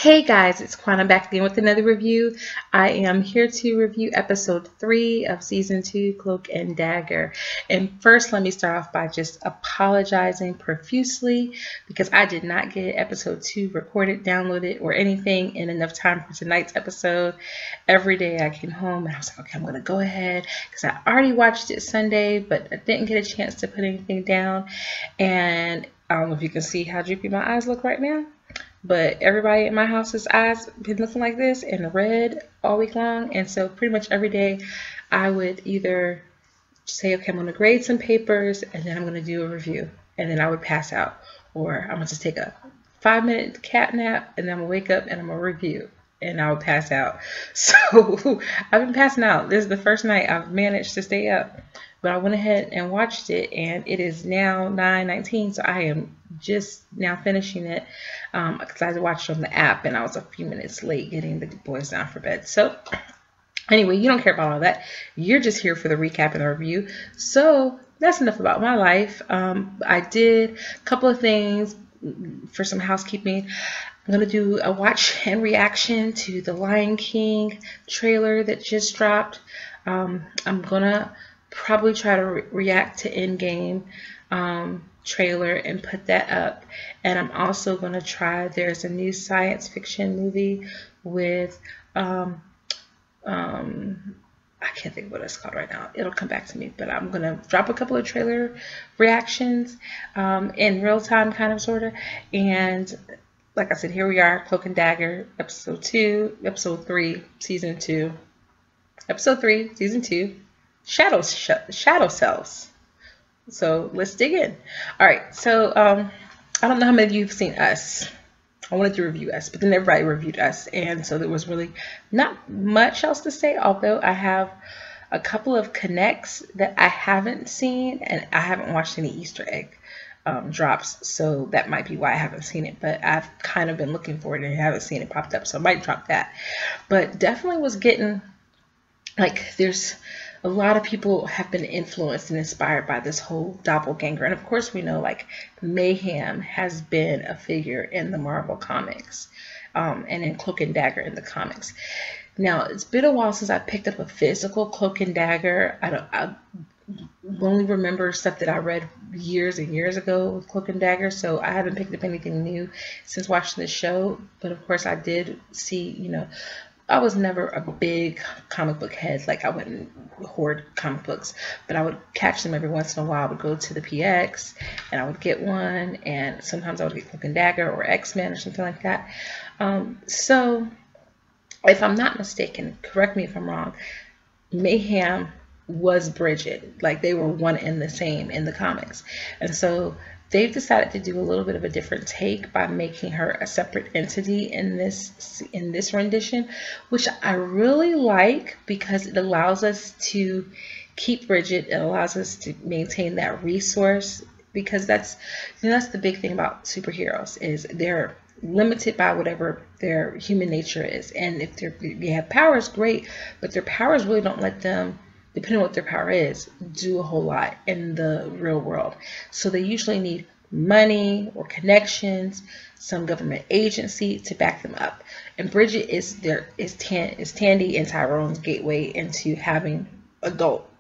Hey guys, it's Quan. I'm back again with another review. I am here to review episode 3 of season 2, Cloak and Dagger. And first, let me start off by just apologizing profusely because I did not get episode 2 recorded, downloaded, or anything in enough time for tonight's episode. Every day I came home and I was like, okay, I'm going to go ahead because I already watched it Sunday, but I didn't get a chance to put anything down. And I don't know if you can see how droopy my eyes look right now. But everybody in my house's eyes been looking like this in red all week long. And so pretty much every day I would either say, okay, I'm going to grade some papers and then I'm going to do a review. And then I would pass out. Or I'm going to just take a 5-minute cat nap and then I'm going to wake up and I'm going to review. And I would pass out. So I've been passing out. This is the first night I've managed to stay up. But I went ahead and watched it, and it is now 9:19, so I am just now finishing it because I watched it on the app, and I was a few minutes late getting the boys down for bed. So anyway, you don't care about all that. You're just here for the recap and the review. So that's enough about my life. I did a couple of things for some housekeeping. I'm going to do a watch and reaction to the Lion King trailer that just dropped. I'm going to probably try to react to Endgame trailer and put that up. And I'm also going to try, there's a new science fiction movie with, I can't think of what it's called right now. It'll come back to me. But I'm going to drop a couple of trailer reactions in real time, kind of, sort of. And like I said, here we are, Cloak and Dagger, episode 3, season 2. Episode 3, season 2. Shadow Selves. So let's dig in. All right, so I don't know how many of you have seen Us. I wanted to review Us, but then everybody reviewed Us, and so there was really not much else to say, although I have a couple of connects that I haven't seen, and I haven't watched any Easter egg drops, so that might be why I haven't seen it, but I've kind of been looking for it and haven't seen it popped up, so I might drop that. But definitely was getting, like, there's a lot of people have been influenced and inspired by this whole doppelganger. And of course, we know, like, Mayhem has been a figure in the Marvel comics and in Cloak and Dagger in the comics. Now, it's been a while since I picked up a physical Cloak and Dagger. I only remember stuff that I read years and years ago with Cloak and Dagger, so I haven't picked up anything new since watching the show. But of course, I did see, you know, I was never a big comic book head. Like, I wouldn't hoard comic books, but I would catch them every once in a while. I would go to the PX and I would get one, and sometimes I would get Cloak and Dagger or X-Men or something like that. So if I'm not mistaken, correct me if I'm wrong, Mayhem was Bridget. Like, they were one and the same in the comics. And so they've decided to do a little bit of a different take by making her a separate entity in this rendition, which I really like because it allows us to keep Bridget. It allows us to maintain that resource, because that's, you know, that's the big thing about superheroes, is they're limited by whatever their human nature is. And if they have powers, great, but their powers really don't let them, depending on what their power is, do a whole lot in the real world. So they usually need money or connections, some government agency to back them up. And Bridget is Tandy and Tyrone's gateway into having adult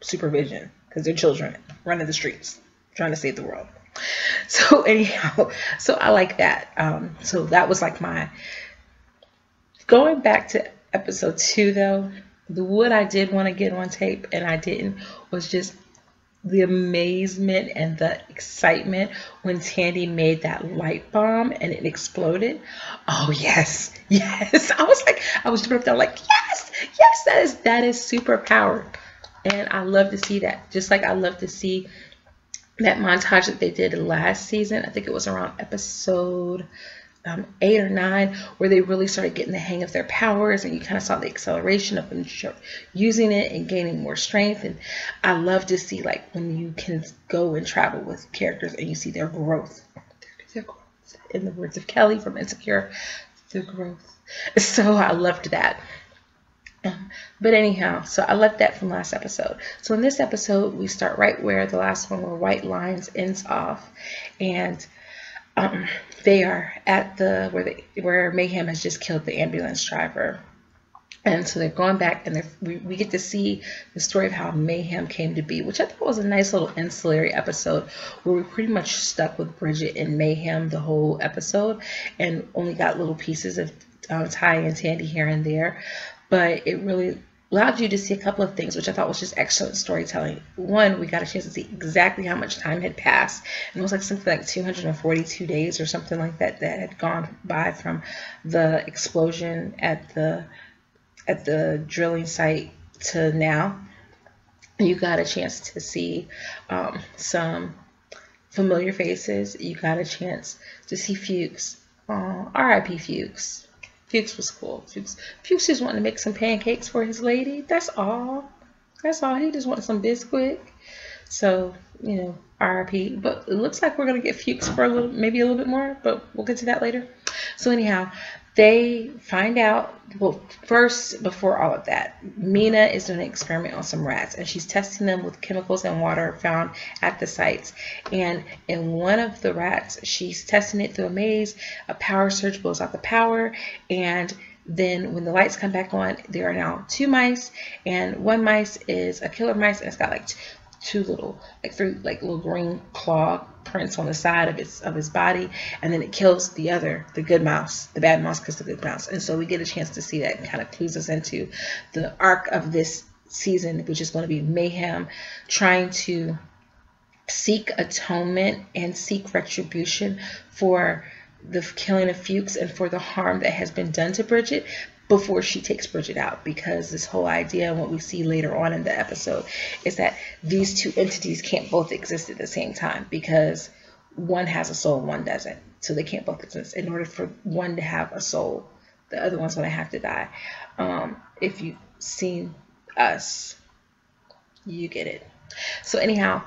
supervision, because they're children running the streets trying to save the world. So anyhow, so I like that. So that was like my, going back to episode 2 though, what I did want to get on tape and I didn't was just the amazement and the excitement when Tandy made that light bomb and it exploded. Oh yes, yes. I was like, I was jumping up there like, yes, yes, that is super powered. And I love to see that. Just like I love to see that montage that they did last season. I think it was around episode 8 or 9, where they really started getting the hang of their powers, and you kind of saw the acceleration of them using it and gaining more strength. And I love to see, like, when you can go and travel with characters and you see their growth. Their growth. In the words of Kelly from Insecure, their growth. So I loved that. But anyhow, so I left that from last episode. So in this episode, we start right where the last one, where White Lines ends off. And Um, they are at the where Mayhem has just killed the ambulance driver. And so they're going back, and we get to see the story of how Mayhem came to be, which I thought was a nice little ancillary episode where we pretty much stuck with Bridget and Mayhem the whole episode and only got little pieces of Ty and Tandy here and there. But it really allowed you to see a couple of things, which I thought was just excellent storytelling. One, we got a chance to see exactly how much time had passed. And it was like something like 242 days or something like that that had gone by from the explosion at the drilling site to now. You got a chance to see some familiar faces. You got a chance to see Fuchs. R.I.P. Fuchs. Fuchs was cool. Fuchs just wanted to make some pancakes for his lady. That's all. That's all. He just wanted some biscuit. So, you know, R.I.P. But it looks like we're going to get Fuchs for maybe a little bit more, but we'll get to that later. So anyhow, they find out, well, first, before all of that, Mina is doing an experiment on some rats, and she's testing them with chemicals and water found at the sites. And in one of the rats, she's testing it through a maze. A power surge blows out the power, and then when the lights come back on, there are now 2 mice, and one mice is a killer mice, and it's got like 2 little, like 3 like little green claw prints on the side of his body, and then it kills the good mouse. The bad mouse kills the good mouse. And so we get a chance to see that, and kind of clues us into the arc of this season, which is going to be Mayhem trying to seek atonement and seek retribution for the killing of Fuchs and for the harm that has been done to Bridget before she takes Bridget out, because this whole idea and what we see later on in the episode is that these 2 entities can't both exist at the same time, because one has a soul, one doesn't. So they can't both exist. In order for one to have a soul, the other one's going to have to die. If you've seen Us, you get it. So anyhow,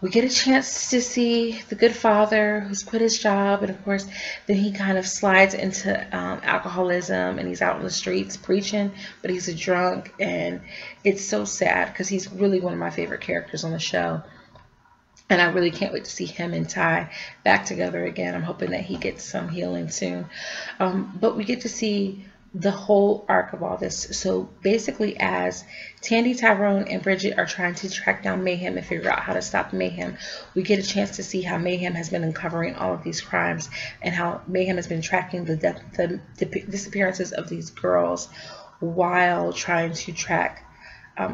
we get a chance to see the good father who's quit his job, and of course then he kind of slides into alcoholism, and he's out on the streets preaching, but he's a drunk, and it's so sad because he's really one of my favorite characters on the show, and I really can't wait to see him and Ty back together again. I'm hoping that he gets some healing soon. But we get to see the whole arc of all this. So basically, as Tandy, Tyrone, and Bridget are trying to track down Mayhem and figure out how to stop Mayhem, we get a chance to see how Mayhem has been uncovering all of these crimes, and how Mayhem has been tracking the disappearances of these girls while trying to track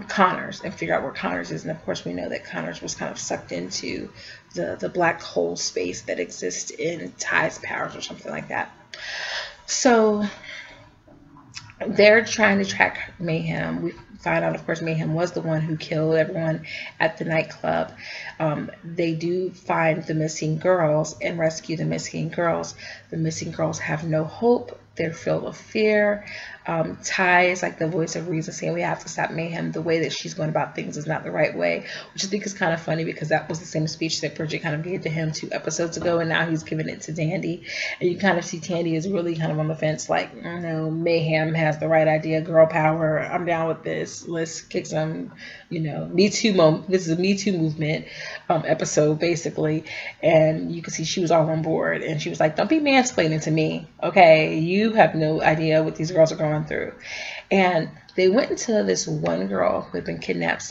Connors and figure out where Connors is. And of course we know that Connors was kind of sucked into the black hole space that exists in Ty's powers or something like that. So they're trying to track Mayhem. We find out, of course, Mayhem was the one who killed everyone at the nightclub. They do find the missing girls and rescue the missing girls. The missing girls have no hope. They're filled with fear. Ty is like the voice of reason, saying we have to stop Mayhem. The way that she's going about things is not the right way, which I think is kind of funny, because that was the same speech that Bridget kind of gave to him 2 episodes ago, and now he's giving it to Tandy. And you kind of see Tandy is really kind of on the fence, like, no, Mayhem has the right idea, girl power, I'm down with this, let's kick some, you know, Me Too moment. This is a Me Too movement episode, basically. And you can see she was all on board, and she was like, don't be mansplaining to me, okay? You have no idea what these girls are going through. And they went into this one girl who had been kidnapped,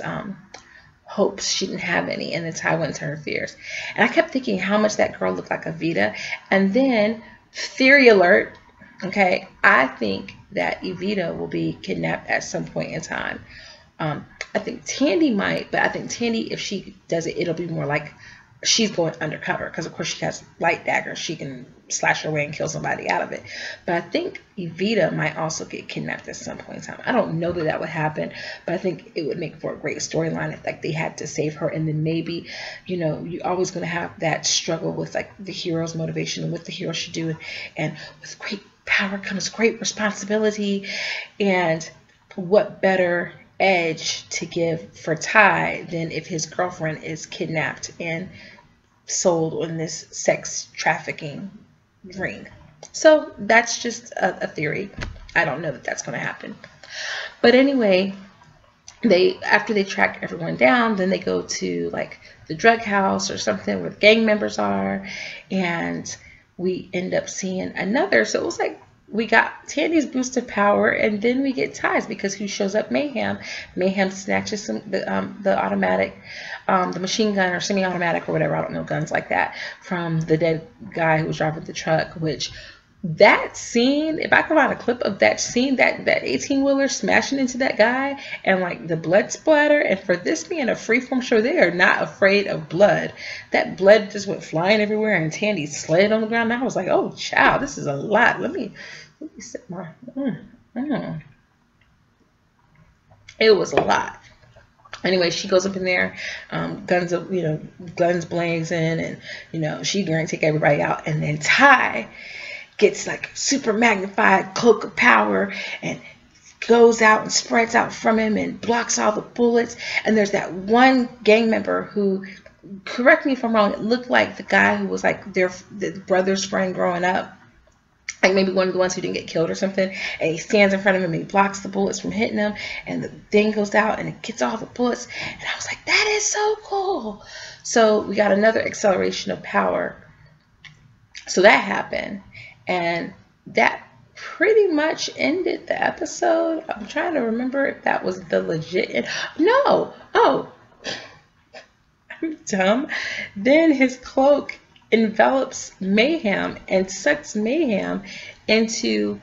hopes. She didn't have any, and then Ty went into her fears. And I kept thinking how much that girl looked like Evita. And then, theory alert, okay, I think that Evita will be kidnapped at some point in time. I think Tandy might, but I think Tandy, if she does it, it'll be more like she's going undercover, because of course she has light daggers. She can slash her way and kill somebody out of it. But I think Evita might also get kidnapped at some point in time. I don't know that that would happen, but I think it would make for a great storyline if like they had to save her, and then maybe, you know, you're always going to have that struggle with like the hero's motivation and what the hero should do, and with great power comes great responsibility. And what better edge to give for Ty than if his girlfriend is kidnapped and sold in this sex trafficking ring. So that's just a theory. I don't know that that's going to happen. But anyway, after they track everyone down, then they go to like the drug house or something where the gang members are, and we end up seeing another. So it was like we got Tandy's boost of power, and then we get Ty's, because who shows up? Mayhem. Mayhem snatches the automatic, the machine gun or semi-automatic or whatever, I don't know, guns like that, from the dead guy who was driving the truck. Which, that scene, if I could find a clip of that scene, that 18-wheeler smashing into that guy and like the blood splatter, and for this being a Freeform show, they are not afraid of blood. That blood just went flying everywhere, and Tandy slid on the ground, and I was like, oh child, this is a lot. Let me sit my It was a lot. Anyway, she goes up in there, guns blazing, and she's going to take everybody out, and then Ty gets like super magnified cloak of power and goes out and spreads out from him and blocks all the bullets. And there's that one gang member who, correct me if I'm wrong, it looked like the guy who was like the brother's friend growing up, like maybe one of the ones who didn't get killed or something, and he stands in front of him and he blocks the bullets from hitting him, and the thing goes out and it gets all the bullets, and I was like, that is so cool. So we got another acceleration of power. So that happened. And that pretty much ended the episode. I'm trying to remember if that was the legit. No. Oh, I'm dumb. Then his cloak envelops Mayhem and sucks Mayhem into,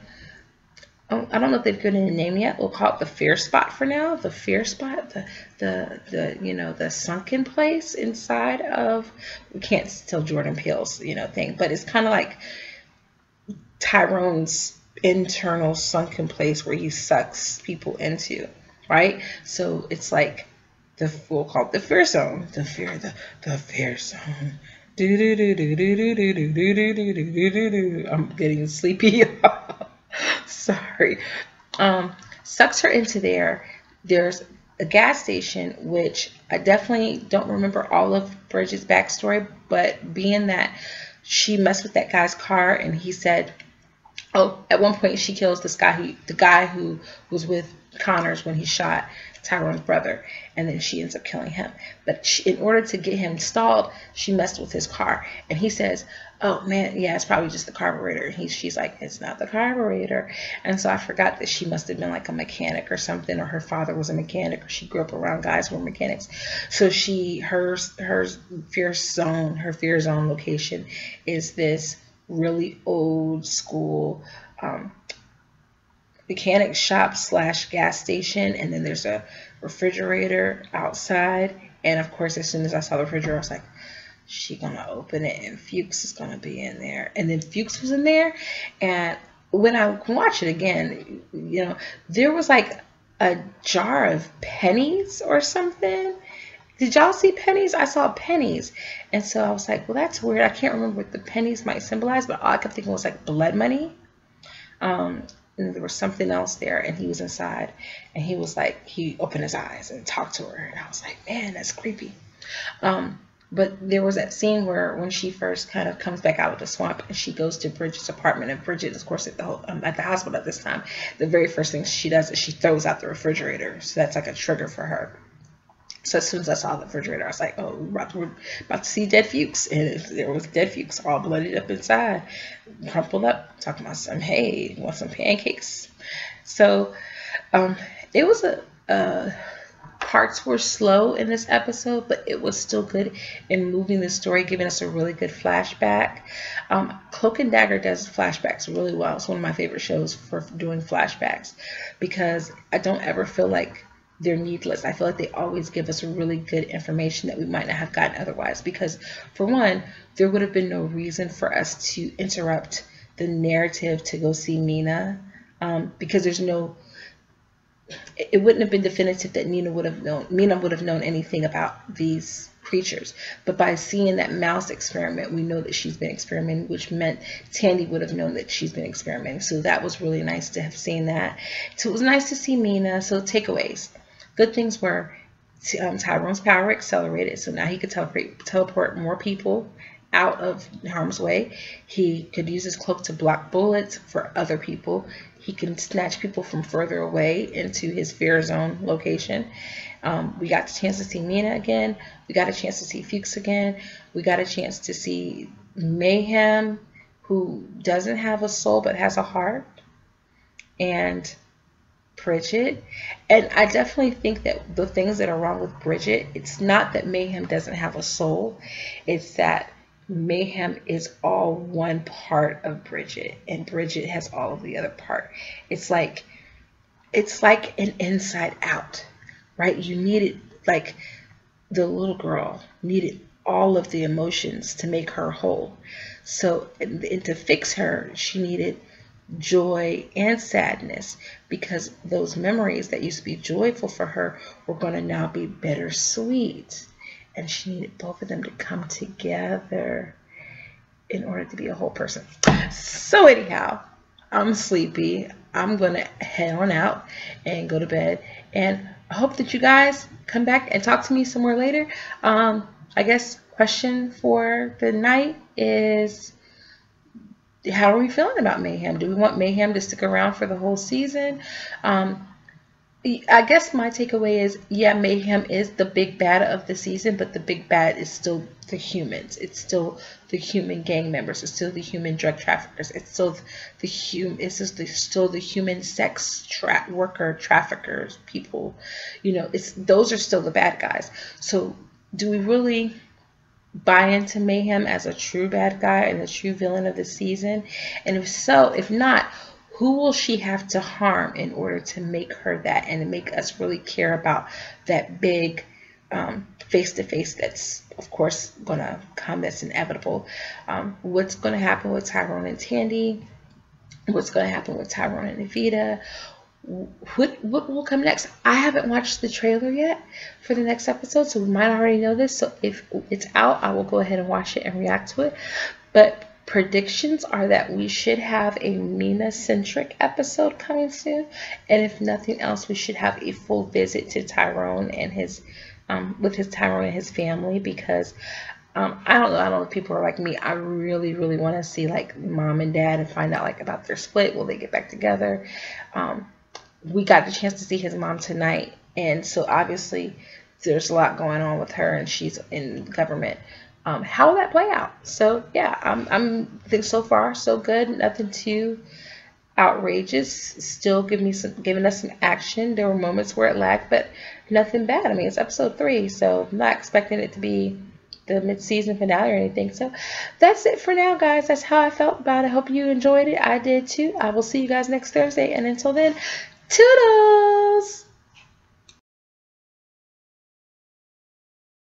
I don't know if they've given it a name yet. We'll call it the fear spot for now. The fear spot, the sunken place inside of, we can't tell Jordan Peele's thing, but it's kind of like Tyrone's internal sunken place where he sucks people into, right? So it's like we'll call it the fear zone. The fear zone. I'm getting sleepy. Sorry. Sucks her into there. There's a gas station, which I definitely don't remember all of Bridget's backstory, but being that she messed with that guy's car, and he said, oh, at one point she kills the guy who was with Connors when he shot Tyrone's brother, and then she ends up killing him. But in order to get him stalled, she messed with his car, and he says, oh man, yeah, it's probably just the carburetor. And she's like, it's not the carburetor. And so I forgot that she must have been like a mechanic or something, or her father was a mechanic, or she grew up around guys who were mechanics. So her fear zone location is this really old school mechanic shop / gas station, and then there's a refrigerator outside. And of course, as soon as I saw the refrigerator, I was like, she gonna open it and Fuchs is gonna be in there. And then Fuchs was in there, and when I watch it again, there was like a jar of pennies or something. Did y'all see pennies? I saw pennies. And so I was like, well, that's weird. I can't remember what the pennies might symbolize, but all I kept thinking was like blood money. And there was something else there, and he was inside, and he was like, he opened his eyes and talked to her, and I was like, man, that's creepy. But there was that scene where when she first kind of comes back out of the swamp and she goes to Bridget's apartment, and Bridget, of course, at the hospital at this time, the very first thing she does is she throws out the refrigerator. So that's like a trigger for her. So as soon as I saw the refrigerator, I was like, oh, we're about to see dead Fuchs. And there was dead Fuchs all bloodied up inside, crumpled up, talking about some, hey, you want some pancakes? So it was parts were slow in this episode, but it was still good in moving the story, giving us a really good flashback. Cloak and Dagger does flashbacks really well. It's one of my favorite shows for doing flashbacks, because I don't ever feel like they're needless. I feel like they always give us really good information that we might not have gotten otherwise, because for one, there would have been no reason for us to interrupt the narrative to go see Mina, because there's no, it wouldn't have been definitive that Mina would have known anything about these creatures. But by seeing that mouse experiment, we know that she's been experimenting, which meant Tandy would have known that she's been experimenting. So that was really nice to have seen that. So it was nice to see Mina. So takeaways. Good things were Tyrone's power accelerated, so now he could teleport more people out of harm's way. He could use his cloak to block bullets for other people. He can snatch people from further away into his fear zone location. We got a chance to see Mina again. We got a chance to see Fuchs again. We got a chance to see Mayhem, who doesn't have a soul but has a heart, and Bridget. And I definitely think that the things that are wrong with Bridget, it's not that Mayhem doesn't have a soul, it's that Mayhem is all one part of Bridget, and Bridget has all of the other part. It's like an inside out, right? You needed, like, the little girl needed all of the emotions to make her whole. So, and to fix her, she needed joy and sadness, because those memories that used to be joyful for her were going to now be bittersweet. And she needed both of them to come together in order to be a whole person. So anyhow, I'm sleepy. I'm going to head on out and go to bed. And I hope that you guys come back and talk to me somewhere later. I guess question for the night is, how are we feeling about Mayhem? Do we want Mayhem to stick around for the whole season? I guess my takeaway is, yeah, Mayhem is the big bad of the season, but the big bad is still the humans. It's still the human gang members. It's still the human drug traffickers. It's still the still the human sex worker traffickers, people. You know, those are still the bad guys. So do we really buy into Mayhem as a true bad guy and a true villain of the season? And if so, if not, who will she have to harm in order to make her that, and to make us really care about that big face-to-face that's, of course, going to come, that's inevitable? What's going to happen with Tyrone and Tandy? What's going to happen with Tyrone and Evita? What will come next? I haven't watched the trailer yet for the next episode, so we might already know this. So if it's out, I will go ahead and watch it and react to it. But predictions are that we should have a Mina-centric episode coming soon, and if nothing else, we should have a full visit to Tyrone and his Tyrone and his family, because I don't know if people are like me. I really want to see, like, mom and dad and find out, like, about their split. Will they get back together? We got the chance to see his mom tonight, and so obviously there's a lot going on with her, and she's in government. How will that play out? So yeah, I think so far so good. Nothing too outrageous. Still giving us some action. There were moments where it lagged, but nothing bad. I mean, it's episode 3, so I'm not expecting it to be the mid-season finale or anything. So that's it for now, guys. That's how I felt about it. I hope you enjoyed it. I did too. I will see you guys next Thursday, and until then, toodles!